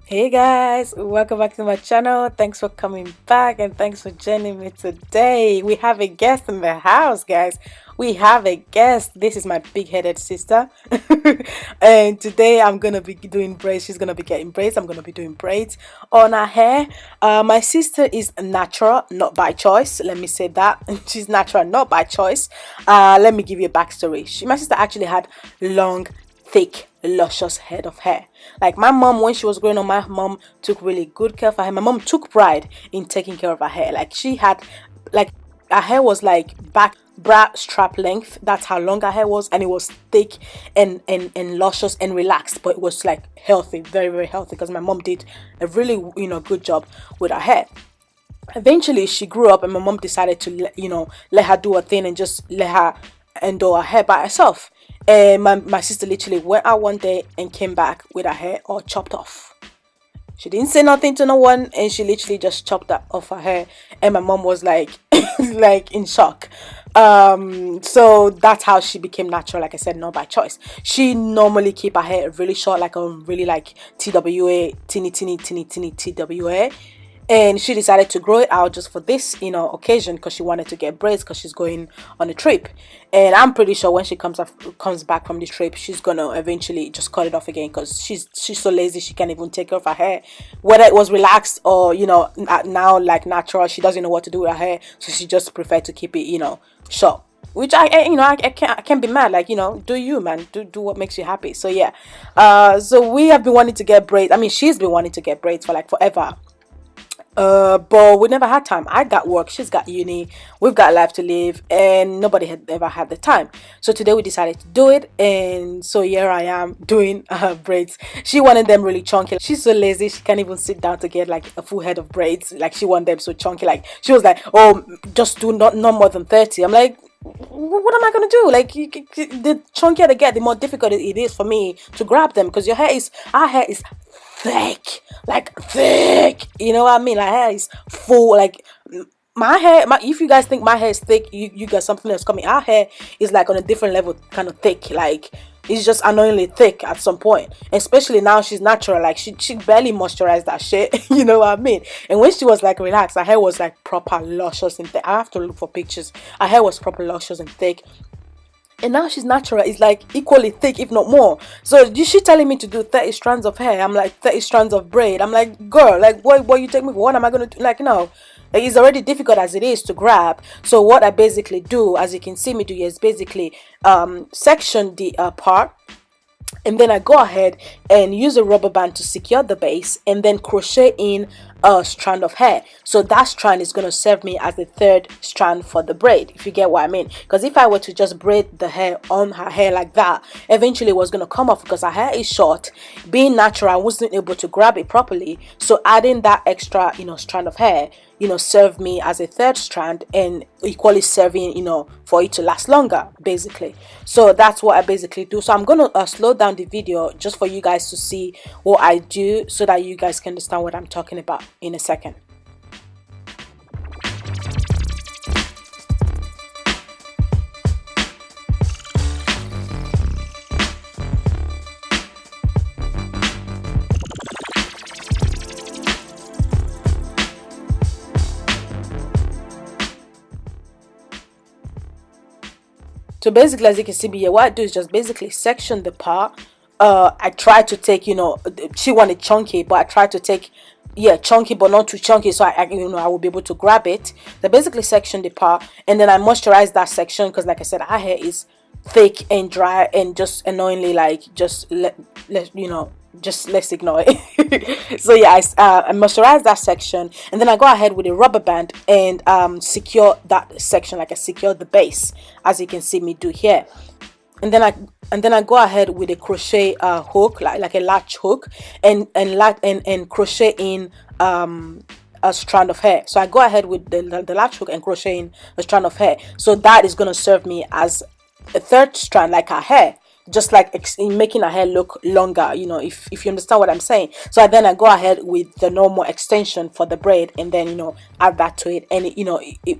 Hey guys, welcome back to my channel. Thanks for coming back and thanks for joining me today. We have a guest in the house, guys. We have a guest. This is my big-headed sister. And today I'm gonna be doing braids. She's gonna be getting braids. I'm gonna be doing braids on her hair. My sister is natural, not by choice. Let me say that. She's natural, not by choice. Let me give you a backstory. My sister actually had long, thick, luscious head of hair. Like my mom, when she was growing up, my mom took really good care of her hair. My mom took pride in taking care of her hair. Like she had, like her hair was like back bra strap length. That's how long her hair was, and it was thick and luscious and relaxed. But it was like healthy, very very healthy, because my mom did a really good job with her hair. Eventually she grew up and my mom decided to let her do a thing and just let her endure her hair by herself. And my sister literally went out one day and came back with her hair all chopped off. She didn't say nothing to no one, and she literally just chopped that off her hair, and my mom was like like in shock. So that's how she became natural. Like I said, not by choice. She normally keep her hair really short, like a really like TWA, teeny TWA, and she decided to grow it out just for this occasion, because she wanted to get braids because she's going on a trip. And I'm pretty sure when she comes back from the trip, she's gonna eventually just cut it off again, because she's so lazy she can't even take care of her hair, whether it was relaxed or now like natural. She doesn't know what to do with her hair, so she just prefer to keep it short, which I can't be mad. Like, do you, man, do what makes you happy. So yeah, so we have been wanting to get braids. I mean, she's been wanting to get braids for like forever. But we never had time. I got work, she's got uni, we've got life to live, and nobody had ever had the time. So today we decided to do it, and so here I am doing braids. She wanted them really chunky. She's so lazy she can't even sit down to get like a full head of braids. Like, she wanted them so chunky. Like, she was like, oh, just do not more than 30. I'm like, what am I gonna do? Like, the chunkier they get, the more difficult it is for me to grab them, because our hair is thick, like thick. You know what I mean? Like, hair is full. Like, my hair, if you guys think my hair is thick, you got something else coming. Our hair is like on a different level, kind of thick. Like, it's just annoyingly thick at some point. Especially now she's natural. Like, she barely moisturized that shit. You know what I mean? And when she was like relaxed, her hair was like proper luscious and thick. I have to look for pictures. Her hair was proper luscious and thick. And now she's natural. It's like equally thick, if not more. So she telling me to do 30 strands of hair. I'm like, 30 strands of braid. I'm like, girl, like, what you take me for? What am I gonna do? Like, no. Like, it's already difficult as it is to grab. So what I basically do, as you can see me do, is basically section the part, and then I go ahead and use a rubber band to secure the base, and then crochet in a strand of hair. So that strand is going to serve me as the third strand for the braid, if you get what I mean. Because if I were to just braid the hair on her hair like that, eventually it was going to come off, because her hair is short. Being natural, I wasn't able to grab it properly, so adding that extra strand of hair serve me as a third strand, and equally serving for it to last longer, basically. So that's what I basically do. So I'm gonna slow down the video just for you guys to see what I do, so that you guys can understand what I'm talking about in a second. So basically, as you can see me here, what I do is just basically section the part. I try to take, she wanted chunky, but I try to take, yeah, chunky but not too chunky, so I will be able to grab it. So basically section the part, and then I moisturize that section, because like I said, our hair is thick and dry and just annoyingly, like, just just let's ignore it. So yeah, I moisturize that section, and then I go ahead with a rubber band and secure that section, like I secure the base, as you can see me do here. And then I go ahead with a crochet hook, like a latch hook, and crochet in a strand of hair. So I go ahead with the latch hook and crochet in a strand of hair. So that is going to serve me as a third strand, like her hair, just like in making her hair look longer, if you understand what I'm saying. So then I go ahead with the normal extension for the braid, and then add that to it. And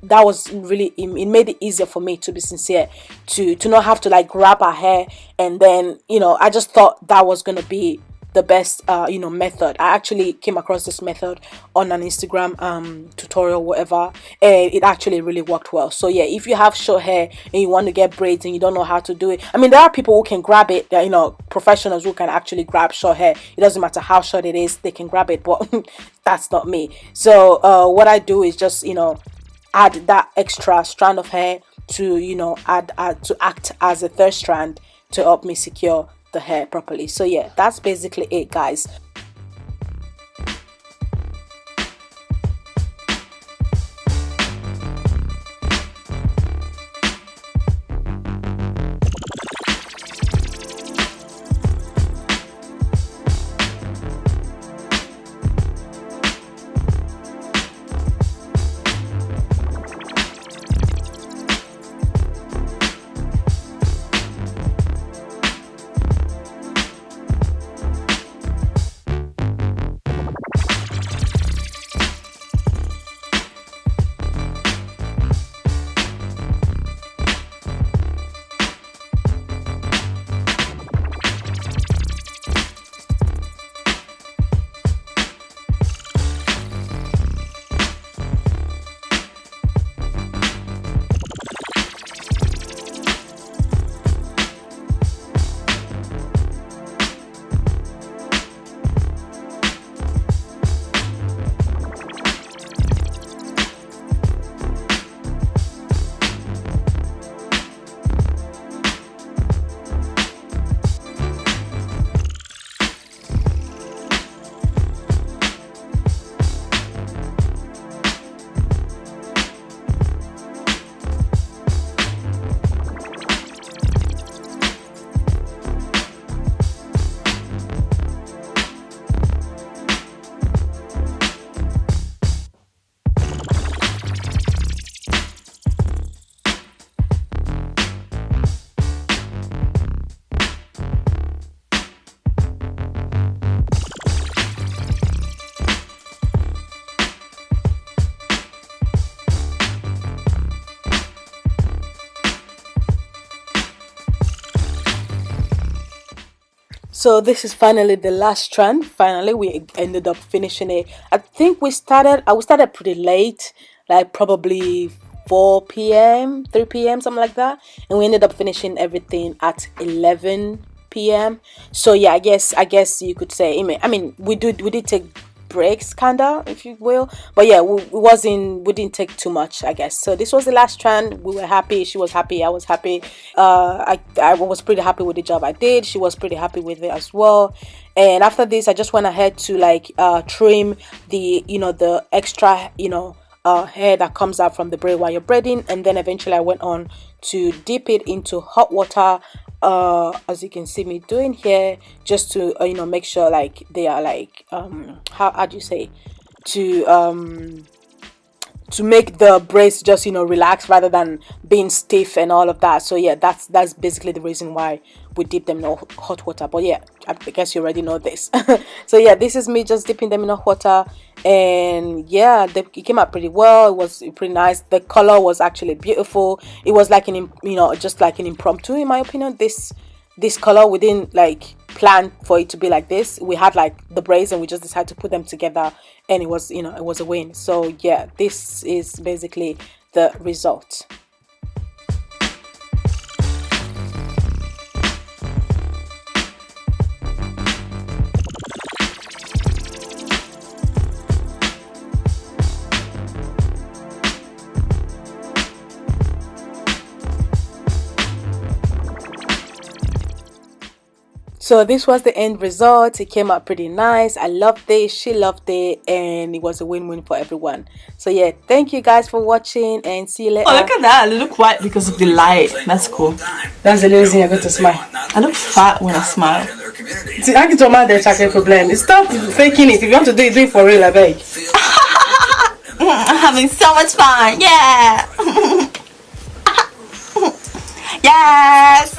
that was really, it made it easier for me, to be sincere, to not have to like grab her hair. And then I just thought that was gonna be the best you know, method. I actually came across this method on an Instagram tutorial, whatever, and it actually really worked well. So yeah, if you have short hair and you want to get braids and you don't know how to do it, I mean, there are people who can grab it, you know, professionals who can actually grab short hair. It doesn't matter how short it is, they can grab it, but that's not me. So what I do is just, you know, add that extra strand of hair to, you know, add to act as a third strand to help me secure the hair properly. So yeah, that's basically it, guys. So this is finally the last strand. Finally, we ended up finishing it. I think we started pretty late, like probably 4 p.m., 3 p.m., something like that. And we ended up finishing everything at 11 p.m. So yeah, I guess you could say, I mean, we did take breaks, kinda, if you will, but yeah, we didn't take too much, I guess. So this was the last strand. We were happy, she was happy, I was happy. I was pretty happy with the job I did. She was pretty happy with it as well. And after this, I just went ahead to like trim the, you know, the extra, you know, hair that comes out from the braid while you're braiding. And then eventually I went on to dip it into hot water, as you can see me doing here, just to you know, make sure like they are like how do you say, to make the braids just, you know, relax rather than being stiff and all of that. So yeah, that's basically the reason why we dip them in hot water. But yeah, I guess you already know this. So yeah, this is me just dipping them in hot water, and yeah, it came out pretty well. It was pretty nice. The color was actually beautiful. It was like an, you know, just like an impromptu, in my opinion. This color, we didn't like plan for it to be like this. We had like the braids and we just decided to put them together, and it was, you know, it was a win. So yeah, this is basically the result. So this was the end result. It came out pretty nice. I loved it, she loved it, and it was a win-win for everyone. So yeah, thank you guys for watching, and see you later. Oh, look at that. I look white because of the light. That's cool. That's the reason you're going to smile. I look fat when I smile. See, I can tell my chocolate problem. Stop faking it. If you want to do it for real, I beg. I'm having so much fun. Yeah. Yes.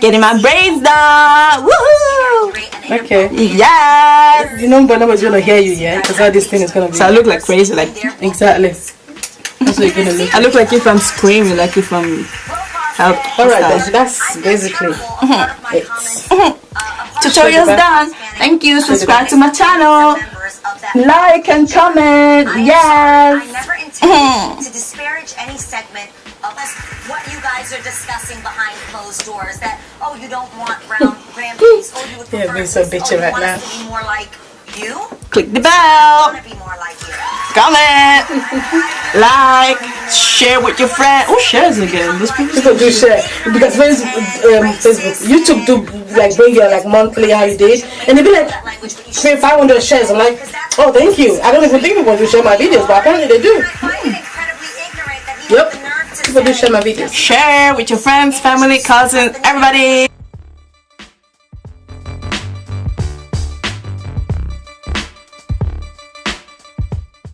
Getting my braids done. Woohoo. Okay. Yes. You know, but nobody's gonna hear you, yeah, because all this thing is gonna be. So I look like crazy, like exactly. That's what you're gonna look. I look like if I'm screaming, like if I'm help. All right, then, that's basically it. Tutorial's done. Thank you. Subscribe to my channel. Like and comment. Yes. I never intended to disparage any segment of what you guys are discussing behind closed doors. That, oh, you don't want round grandbabies. Oh, you would prefer being so bitchy right now. to be more like you. Click the I bell. want to be more like you. Comment. Like. Share with your friend. Oh, shares again. Those People do share because Facebook, YouTube do like bring you like monthly how you did, and they be like 500 shares. I'm like, oh, thank you. I don't even think people do share my videos, but apparently they do. Yep, people do share my videos. Share with your friends, family, cousins, everybody.